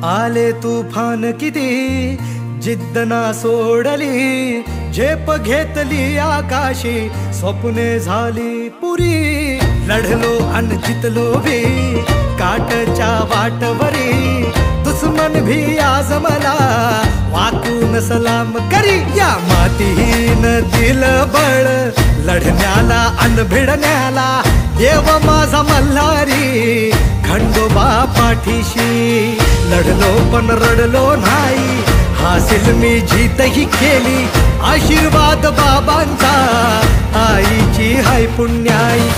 आले तुफान किती जिद्द ना सोडली, झेप घेतली आकाशी, स्वप्ने झाली पुरी। लढलो अन जितलो भी काटच्या वाटवरी, दुश्मन भी आज मला वाकून सलाम करी। या मातीहीन दिल बळ लढण्याला अन भिडण्याला, देव माझा मल्हारी खंडोबा पाठीशी। लढलो पण रडलो नाही, हासिल मी जीतही केली, आशीर्वाद बाबांचा आईची हाय पुण्याई।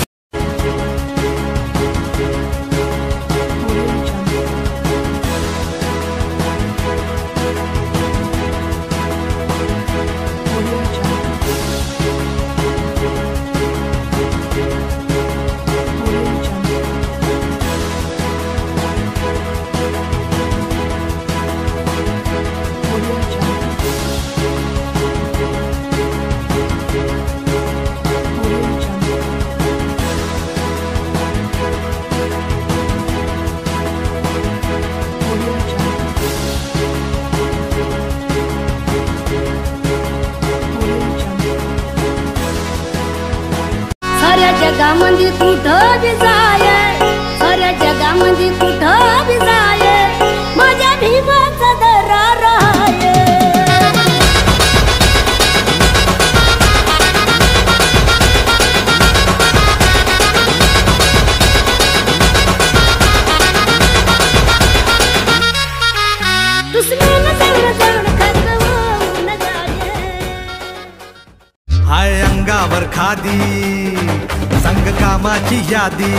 साऱ्या जगामध्ये कुठं बी जाय, साऱ्या जगामध्ये कुठं बी जाय, माझ्या भीमाचा दरार आहे। दुश्मन जवळ जाऊन खतवून जाय। हाय अंगावर खादी संग कामाची यादी,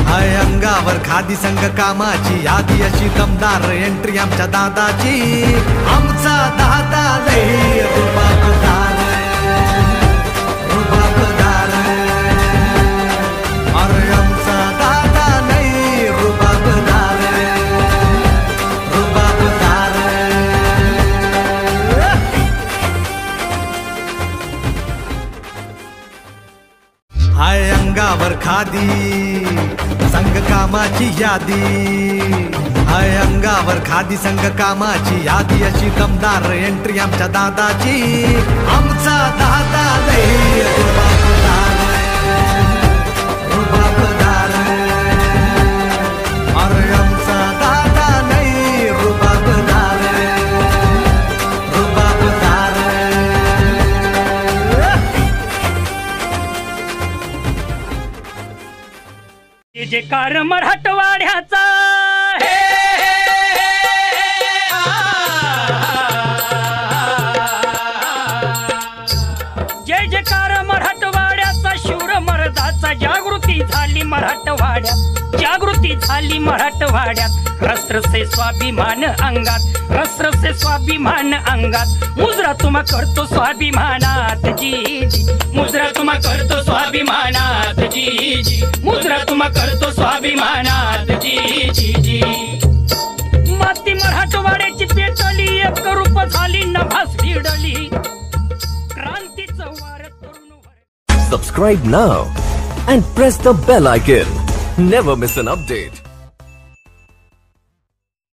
हाय अंगावर खादी संग कामाची यादी, अशी दमदार एंट्री आमच्या दादाची। आमचा दादा लई रुबाबदार, रुबाबदार, अरे आमचा दादा लई रुबाबदार, रुबाबदार। हाय अंगावर खादी संग कामाची यादी, हाय अंगावर खादी संग कामाची यादी, अशी दमदार एंट्री आमच्या दादाची। आमचा दादा लई रुबाबदार, रुबाबदार, अरे आमचा दादा लई रुबाबदार, रुबाबदार। जे कार मराठवाड्याचा जय जयकार मराठवाड्याचा, शूर मर्दाचा जागृती झाली मराठवाड्यात, जागृती झाली मराठवाड्यात। रस्त्र से स्वाभिमान अंगात, रस्त्र से स्वाभिमान अंगात, मुजरा तुम्हा करतो स्वाभिमानात जी जी, मुजरा तुम्हा करतो स्वाभिमानात जी जी, मुजरा तुम्हा करतो स्वाभिमानात जी जी जी। माती मराठवाड्याची पेटली, एक रूप झाली नभास भिडली, क्रांतीचं वार तरुण। Subscribe now and press the bell icon. Never miss an update.